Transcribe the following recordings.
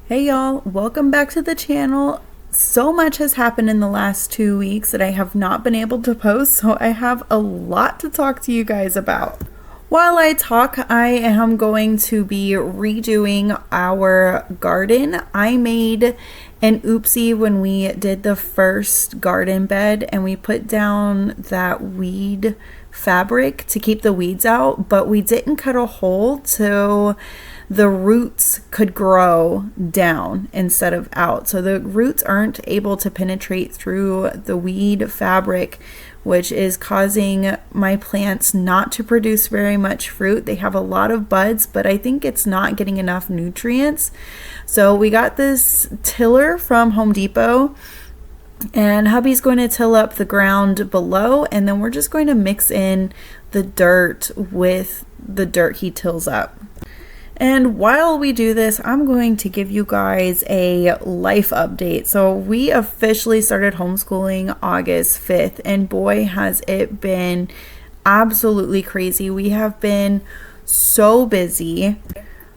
Hey y'all, welcome back to the channel. So much has happened in the last 2 weeks that I have not been able to post, so I have a lot to talk to you guys about. While I talk, I am going to be redoing our garden. I made an oopsie when we did the first garden bed and we put down that weed fabric to keep the weeds out, but we didn't cut a hole so the roots could grow down instead of out. So the roots aren't able to penetrate through the weed fabric, which is causing my plants not to produce very much fruit. They have a lot of buds, but I think it's not getting enough nutrients. So we got this tiller from Home Depot, and hubby's going to till up the ground below, and then we're just going to mix in the dirt with the dirt he tills up. And while we do this, I'm going to give you guys a life update. So we officially started homeschooling August 5th, and boy, has it been absolutely crazy. We have been so busy.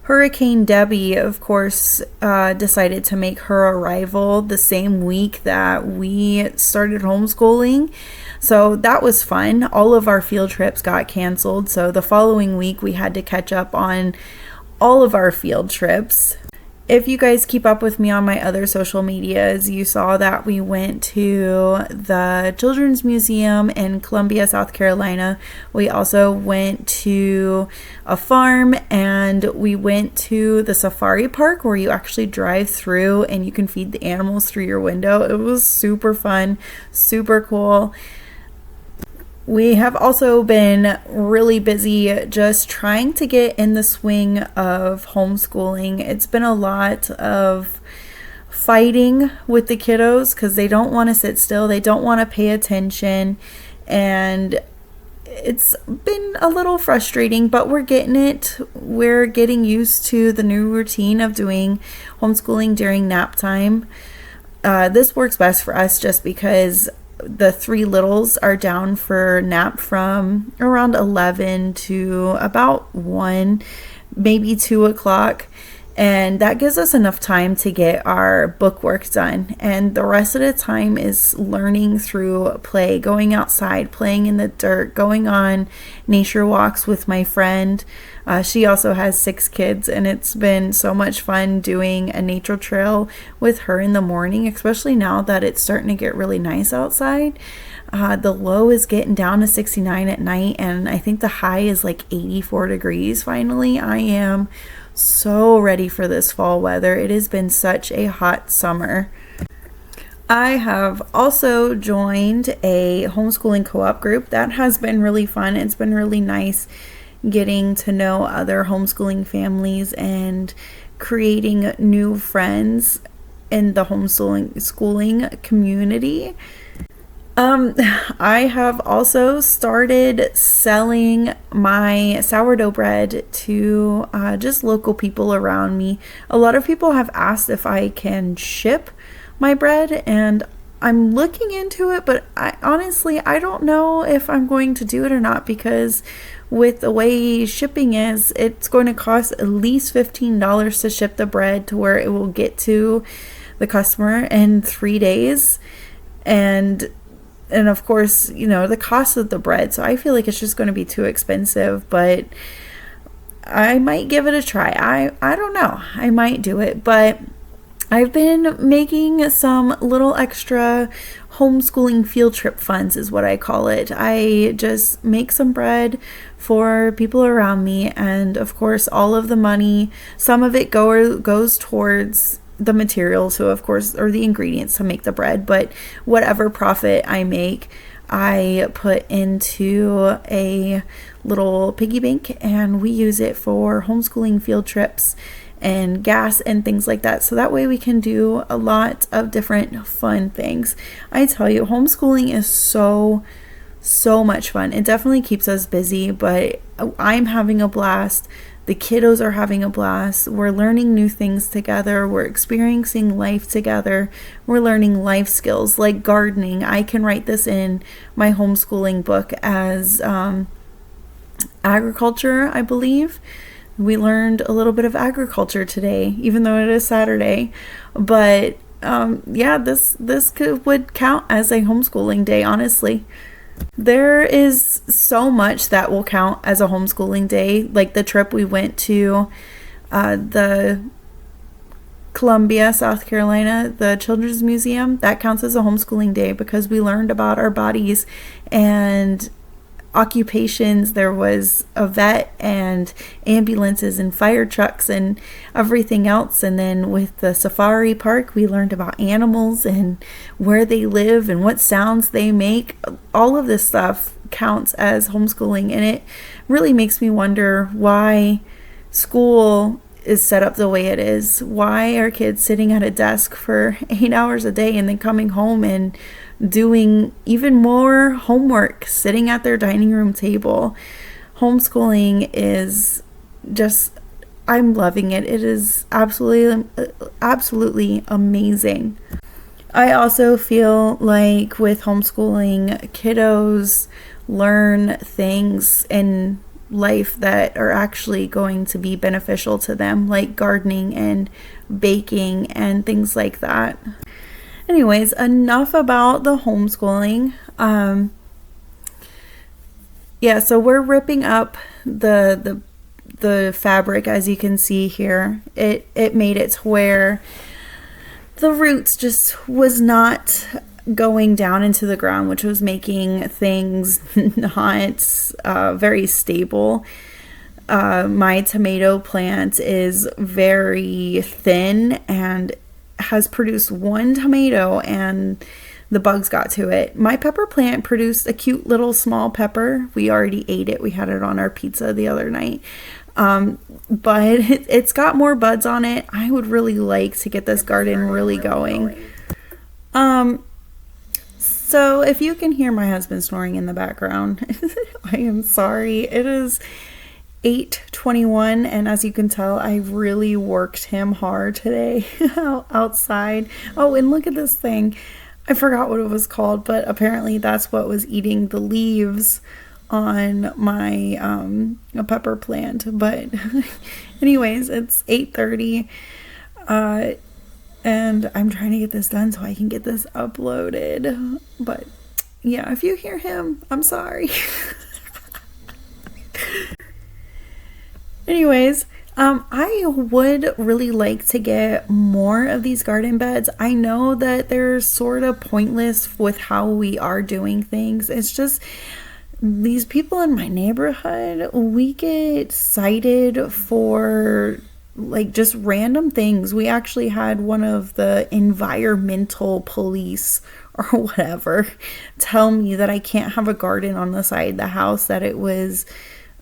Hurricane Debbie, of course, decided to make her arrival the same week that we started homeschooling. So that was fun. All of our field trips got canceled. So the following week, we had to catch up on all of our field trips. If you guys keep up with me on my other social medias, you saw that we went to the Children's Museum in Columbia, South Carolina. We also went to a farm, and we went to the safari park where you actually drive through and you can feed the animals through your window. It was super fun, super cool. We have also been really busy just trying to get in the swing of homeschooling. It's been a lot of fighting with the kiddos because they don't want to sit still, they don't want to pay attention, and it's been a little frustrating, but we're getting it. We're getting used to the new routine of doing homeschooling during nap time. This works best for us just because the three littles are down for nap from around 11 to about 1, maybe 2 o'clock. And that gives us enough time to get our book work done. And the rest of the time is learning through play, going outside, playing in the dirt, going on nature walks with my friend. She also has 6 kids, and it's been so much fun doing a nature trail with her in the morning, especially now that it's starting to get really nice outside. The low is getting down to 69 at night, and I think the high is like 84 degrees finally. I am so ready for this fall weather. It has been such a hot summer. I have also joined a homeschooling co-op group. That has been really fun. It's been really nice getting to know other homeschooling families and creating new friends in the homeschooling community. I have also started selling my sourdough bread to just local people around me. A lot of people have asked if I can ship my bread, and I'm looking into it, but I don't know if I'm going to do it or not, because with the way shipping is, it's going to cost at least $15 to ship the bread to where it will get to the customer in 3 days. And of course, you know, the cost of the bread. So I feel like it's just going to be too expensive, but I might give it a try. I don't know. I might do it, but I've been making some little extra homeschooling field trip funds is what I call it. I just make some bread for people around me, and of course all of the money, some of it goes towards the materials, so of course, or the ingredients to make the bread, but whatever profit I make, I put into a little piggy bank, and we use it for homeschooling field trips and gas and things like that. So that way we can do a lot of different fun things. I tell you, homeschooling is so much fun. It definitely keeps us busy, but I'm having a blast. The kiddos are having a blast. We're learning new things together. We're experiencing life together. We're learning life skills like gardening. I can write this in my homeschooling book as agriculture, I believe. we learned a little bit of agriculture today, even though it is Saturday. But yeah, this would count as a homeschooling day, honestly. There is so much that will count as a homeschooling day, like the trip we went to the Columbia, South Carolina, the Children's Museum. That counts as a homeschooling day because we learned about our bodies and occupations. There was a vet and ambulances and fire trucks and everything else. And then with the safari park, we learned about animals and where they live and what sounds they make. All of this stuff counts as homeschooling, and it really makes me wonder why school is set up the way it is. Why are kids sitting at a desk for 8 hours a day and then coming home and doing even more homework, sitting at their dining room table? Homeschooling is just, I'm loving it. It is absolutely amazing. I also feel like with homeschooling, kiddos learn things in life that are actually going to be beneficial to them, like gardening and baking and things like that. Anyways, enough about the homeschooling. Yeah, so we're ripping up the fabric, as you can see here. It made it to where the roots just was not going down into the ground, which was making things not very stable. My tomato plant is very thin and has produced one tomato and the bugs got to it. My pepper plant produced a cute little small pepper. We already ate it. We had it on our pizza the other night. But it's got more buds on it. I would really like to get this garden really going. So if you can hear my husband snoring in the background, I am sorry. It is 8:21, and as you can tell, I really worked him hard today outside. Oh, and look at this thing. I forgot what it was called, but apparently that's what was eating the leaves on my pepper plant. But anyways, it's 8:30. And I'm trying to get this done so I can get this uploaded. But yeah, if you hear him, I'm sorry. Anyways, I would really like to get more of these garden beds. I know that they're sort of pointless with how we are doing things. It's just these people in my neighborhood, we get cited for like just random things. We actually had one of the environmental police or whatever tell me that I can't have a garden on the side of the house, that it was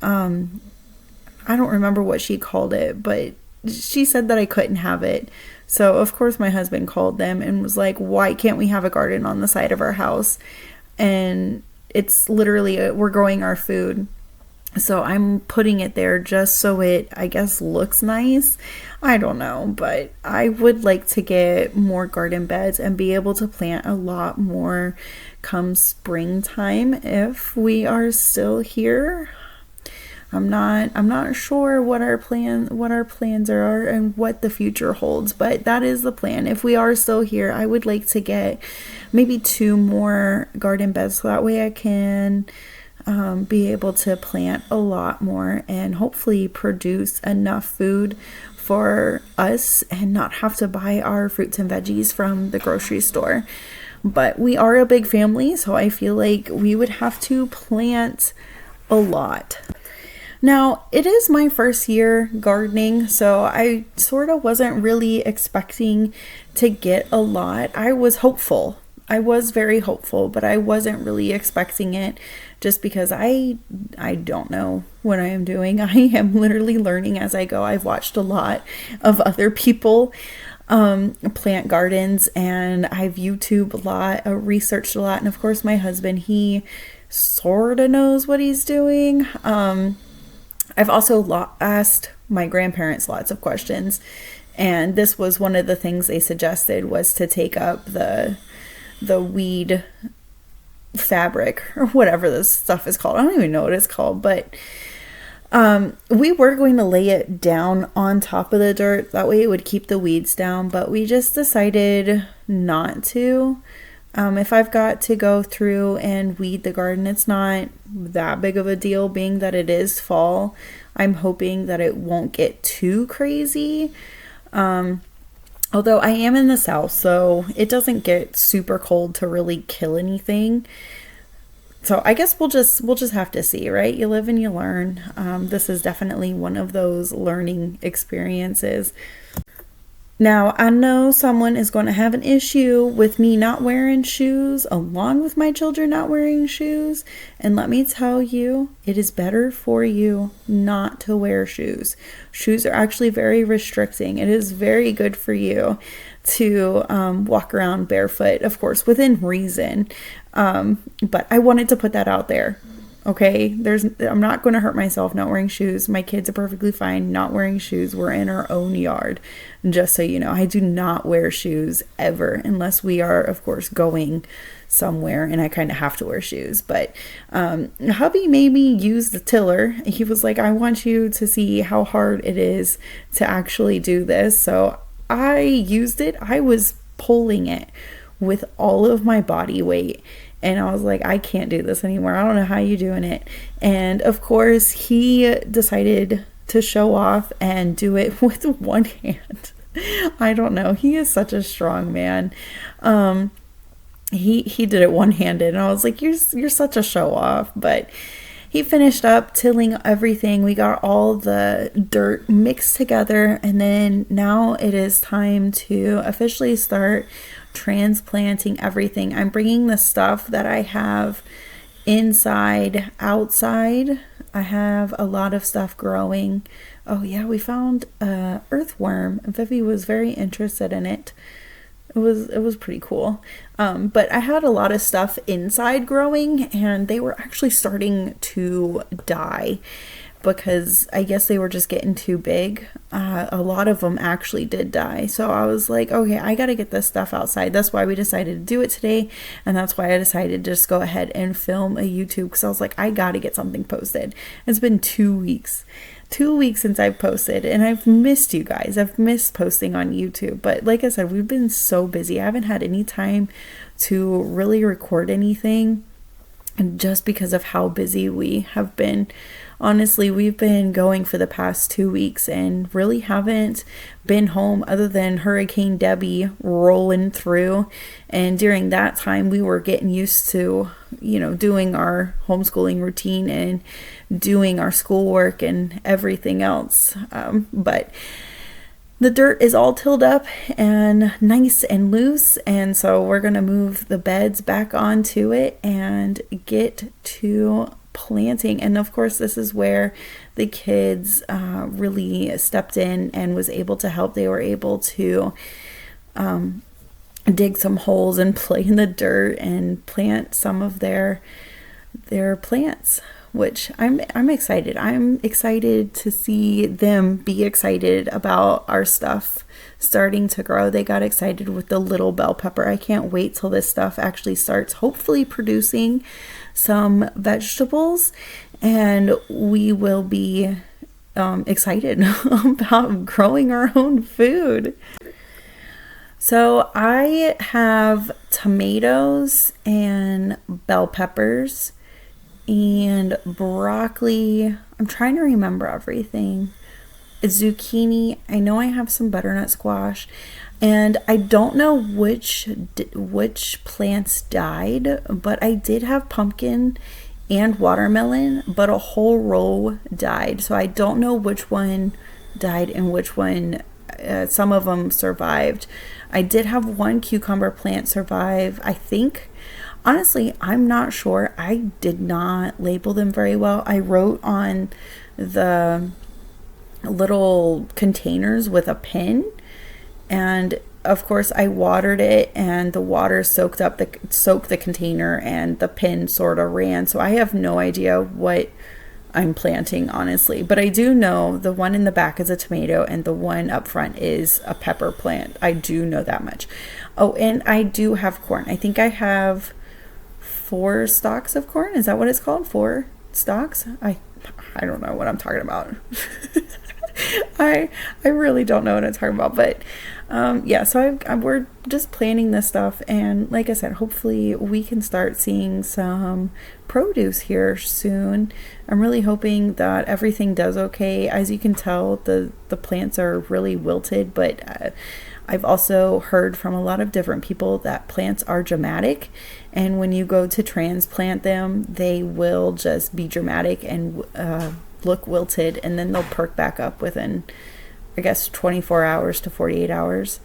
I don't remember what she called it, but she said that I couldn't have it. So of course my husband called them and was like, why can't we have a garden on the side of our house? And it's literally we're growing our food. So I'm putting it there just so it, I guess, looks nice. I don't know, but I would like to get more garden beds and be able to plant a lot more come springtime if we are still here. I'm not sure what our plans are and what the future holds, but that is the plan. If we are still here, I would like to get maybe 2 more garden beds so that way I can be able to plant a lot more and hopefully produce enough food for us and not have to buy our fruits and veggies from the grocery store. But we are a big family, so I feel like we would have to plant a lot. Now, it is my first year gardening, so I sort of wasn't really expecting to get a lot. I was hopeful. I was very hopeful, but I wasn't really expecting it just because I don't know what I am doing. I am literally learning as I go. I've watched a lot of other people plant gardens, and I've YouTubed a lot, researched a lot, and of course my husband, he sort of knows what he's doing. I've also asked my grandparents lots of questions, and this was one of the things they suggested, was to take up the weed fabric or whatever this stuff is called. I don't even know what it's called, but We were going to lay it down on top of the dirt. That way it would keep the weeds down, but we just decided not to. If I've got to go through and weed the garden, it's not that big of a deal, being that it is fall. I'm hoping that it won't get too crazy. Although I am in the south, so it doesn't get super cold to really kill anything. So I guess we'll just have to see, right? You live and you learn. This is definitely one of those learning experiences. Now, I know someone is going to have an issue with me not wearing shoes, along with my children not wearing shoes. And let me tell you, it is better for you not to wear shoes. Shoes are actually very restricting. It is very good for you to walk around barefoot, of course, within reason. But I wanted to put that out there. Okay, I'm not going to hurt myself not wearing shoes. My kids are perfectly fine not wearing shoes. We're in our own yard. Just so you know, I do not wear shoes ever unless we are, of course, going somewhere and I kind of have to wear shoes. But hubby made me use the tiller. He was like, I want you to see how hard it is to actually do this. So I used it. I was pulling it with all of my body weight. And I was like, I can't do this anymore. I don't know how you're doing it. And of course, he decided to show off and do it with one hand. I don't know. He is such a strong man. He did it one-handed. And I was like, you're such a show off. But he finished up tilling everything. We got all the dirt mixed together. And then now it is time to officially start transplanting everything. I'm bringing the stuff that I have inside, outside. I have a lot of stuff growing. Oh yeah, we found a earthworm. Vivi was very interested in it. It was pretty cool. But I had a lot of stuff inside growing and they were actually starting to die because I guess they were just getting too big. A lot of them actually did die. So I was like, okay, I got to get this stuff outside. That's why we decided to do it today. And that's why I decided to just go ahead and film a YouTube because I was like, I got to get something posted. It's been 2 weeks. 2 weeks since I've posted and I've missed you guys. I've missed posting on YouTube. But like I said, we've been so busy. I haven't had any time to really record anything just because of how busy we have been. Honestly, we've been going for the past 2 weeks and really haven't been home other than Hurricane Debbie rolling through. And during that time, we were getting used to, doing our homeschooling routine and doing our schoolwork and everything else. But the dirt is all tilled up and nice and loose. And so we're going to move the beds back onto it and get to planting. And of course, this is where the kids really stepped in and was able to help. They were able to dig some holes and play in the dirt and plant some of their plants, which I'm excited. I'm excited to see them be excited about our stuff starting to grow. They got excited with the little bell pepper. I can't wait till this stuff actually starts hopefully producing some vegetables and we will be excited about growing our own food. So I have tomatoes and bell peppers and broccoli. I'm trying to remember everything. Zucchini. I know I have some butternut squash. And I don't know which plants died, but I did have pumpkin and watermelon, but a whole row died. So I don't know which one died and which one, some of them survived. I did have one cucumber plant survive, I think. Honestly, I'm not sure. I did not label them very well. I wrote on the little containers with a pen. And of course I watered it and the water soaked the container and the pin sort of ran. So I have no idea what I'm planting, honestly. But I do know the one in the back is a tomato and the one up front is a pepper plant. I do know that much. Oh, and I do have corn. I think I have 4 stalks of corn. Is that what it's called? 4 stalks? I don't know what I'm talking about. I really don't know what I'm talking about, but yeah, so we're just planning this stuff, and like I said, hopefully we can start seeing some produce here soon. I'm really hoping that everything does okay. As you can tell, the plants are really wilted, but I've also heard from a lot of different people that plants are dramatic, and when you go to transplant them, they will just be dramatic and look wilted, and then they'll perk back up within, I guess, 24 hours to 48 hours.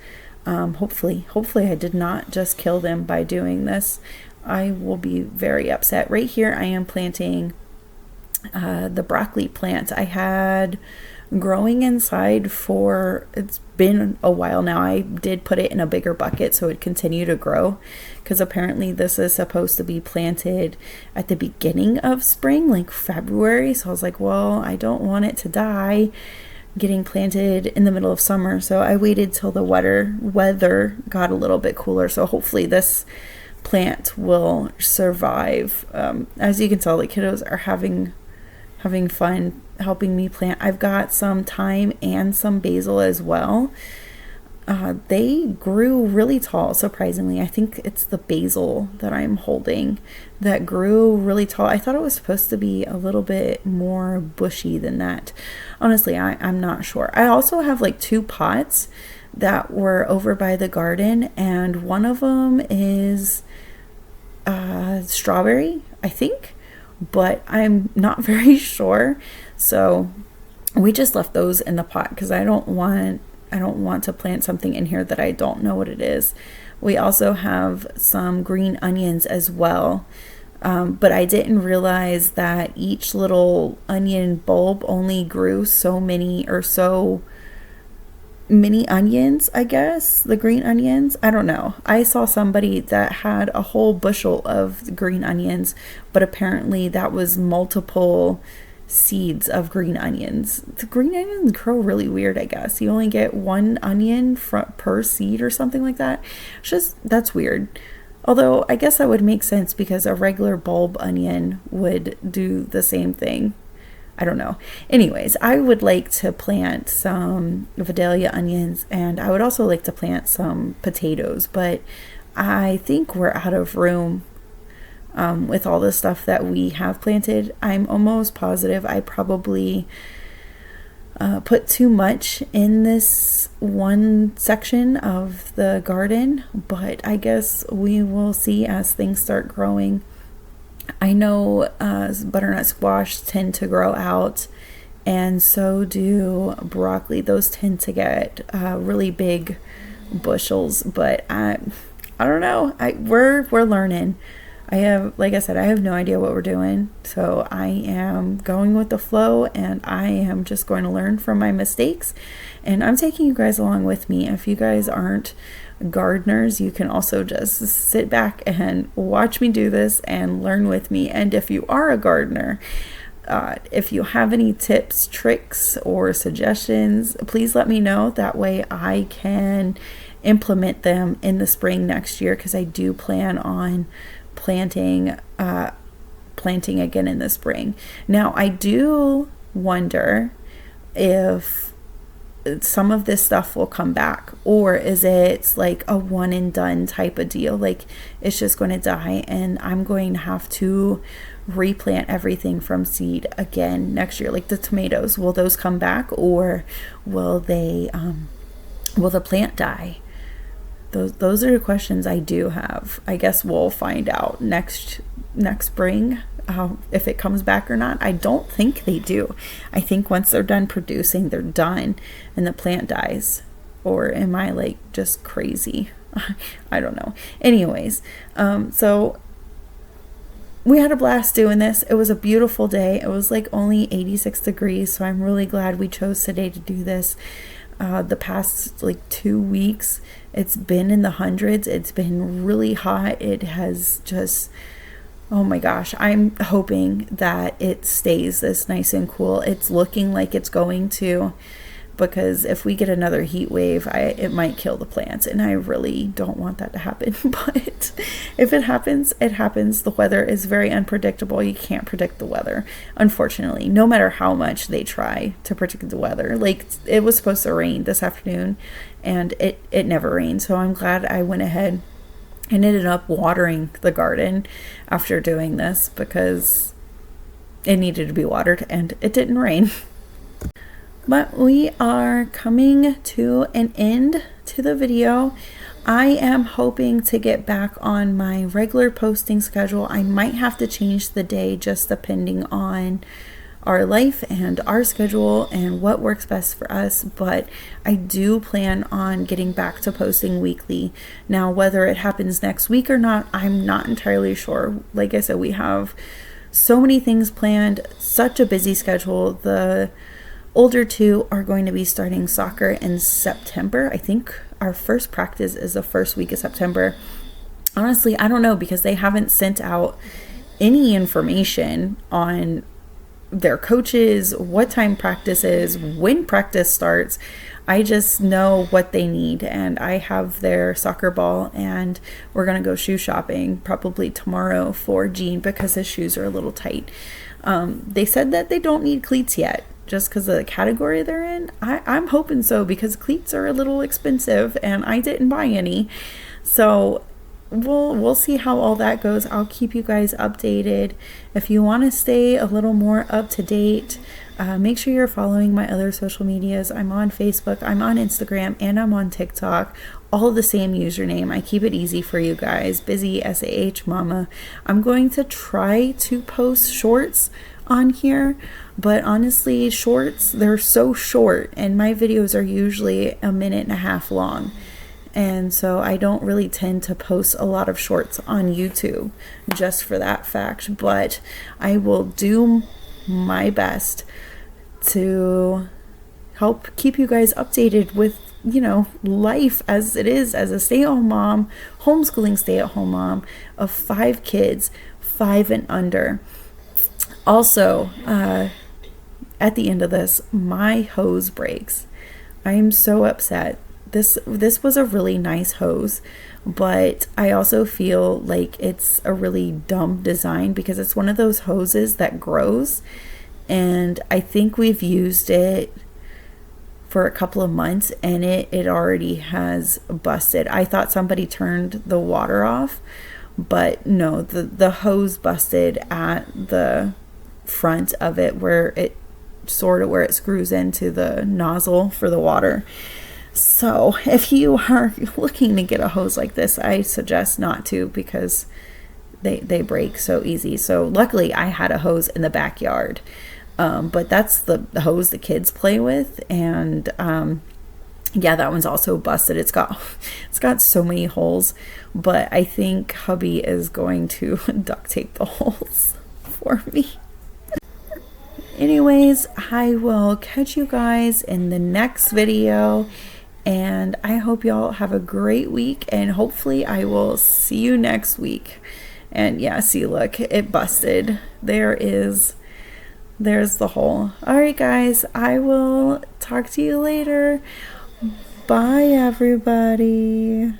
Hopefully I did not just kill them by doing this. I will be very upset. Right here I am planting the broccoli plants I had growing inside for, it's been a while now. I did put it in a bigger bucket so it'd continue to grow, because apparently this is supposed to be planted at the beginning of spring, like February. So I was like, well, I don't want it to die getting planted in the middle of summer. So I waited till the weather got a little bit cooler. So hopefully this plant will survive. As you can tell, the kiddos are having fun helping me plant. I've got some thyme and some basil as well. They grew really tall, surprisingly. I think it's the basil that I'm holding that grew really tall. I thought it was supposed to be a little bit more bushy than that. Honestly, I'm not sure. I also have like 2 pots that were over by the garden, and one of them is strawberry, I think, but I'm not very sure. So we just left those in the pot because I don't want to plant something in here that I don't know what it is. We also have some green onions as well, but I didn't realize that each little onion bulb only grew so many onions, I guess, the green onions. I don't know. I saw somebody that had a whole bushel of green onions, but apparently that was multiple seeds of green onions. The green onions grow really weird, I guess. You only get 1 onion per seed or something like that. It's just, that's weird. Although I guess that would make sense because a regular bulb onion would do the same thing. I don't know. Anyways, I would like to plant some Vidalia onions, and I would also like to plant some potatoes, but I think we're out of room with all the stuff that we have planted. I'm almost positive I probably put too much in this one section of the garden, but I guess we will see as things start growing. I know butternut squash tend to grow out, and so do broccoli. Those tend to get really big bushels, but I don't know. We're learning. Like I said, I have no idea what we're doing, so I am going with the flow, and I am just going to learn from my mistakes, and I'm taking you guys along with me. If you guys aren't gardeners, you can also just sit back and watch me do this and learn with me. And if you are a gardener, if you have any tips, tricks, or suggestions, please let me know. That way I can implement them in the spring next year, because I do plan on planting again in the spring. Now, I do wonder if some of this stuff will come back, or is it like a one and done type of deal, like it's just going to die and I'm going to have to replant everything from seed again next year. Like the tomatoes, will those come back, or will they will the plant die? Those are the questions I do have. I guess we'll find out next spring if it comes back or not. I don't think they do. I think once they're done producing, they're done and the plant dies. Or am I like just crazy? I don't know. Anyways, so we had a blast doing this. It was a beautiful day. It was like only 86 degrees, so I'm really glad we chose today to do this. The past like 2 weeks, it's been in the hundreds. It's been really hot. It has just, oh my gosh, I'm hoping that it stays this nice and cool. It's looking like it's going to, because if we get another heat wave, it might kill the plants, and I really don't want that to happen. But if it happens, it happens. The weather is very unpredictable. You can't predict the weather, unfortunately, no matter how much they try to predict the weather. Like, it was supposed to rain this afternoon, and it never rained. So I'm glad I went ahead and ended up watering the garden after doing this, because it needed to be watered and it didn't rain. But we are coming to an end to the video. I am hoping to get back on my regular posting schedule. I might have to change the day just depending on our life and our schedule and what works best for us, but I do plan on getting back to posting weekly. Now, whether it happens next week or not, I'm not entirely sure. Like I said, we have so many things planned, such a busy schedule. The older two are going to be starting soccer in September. I think our first practice is the first week of September. Honestly, I don't know, because they haven't sent out any information on their coaches, what time practice is, when practice starts. I just know what they need, and I have their soccer ball, and we're gonna go shoe shopping probably tomorrow for Gene because his shoes are a little tight. They said that they don't need cleats yet, just because of the category they're in. I'm hoping so, because cleats are a little expensive and I didn't buy any. So we'll see how all that goes. I'll keep you guys updated. If you want to stay a little more up to date, make sure you're following my other social medias. I'm on Facebook, I'm on Instagram, and I'm on TikTok. All the same username. I keep it easy for you guys. Busy SAH Mama. I'm going to try to post shorts on here, but honestly, shorts, they're so short, and my videos are usually 1.5 minutes long. And so I don't really tend to post a lot of shorts on YouTube just for that fact, but I will do my best to help keep you guys updated with, life as it is as a stay-at-home mom, homeschooling stay-at-home mom of 5 kids, 5 and under. Also, at the end of this, my hose breaks. I am so upset. This was a really nice hose, but I also feel like it's a really dumb design, because it's one of those hoses that grows, and I think we've used it for a couple of months and it already has busted. I thought somebody turned the water off, but no, the hose busted at the front of it, where it screws into the nozzle for the water. So if you are looking to get a hose like this, I suggest not to, because they break so easy. So luckily I had a hose in the backyard, but that's the hose the kids play with, and yeah, that one's also busted. It's got so many holes, but I think hubby is going to duct tape the holes for me. Anyways, I will catch you guys in the next video, and I hope y'all have a great week, and hopefully I will see you next week. And yeah, see, look, it busted. There's the hole. All right, guys, I will talk to you later. Bye, everybody.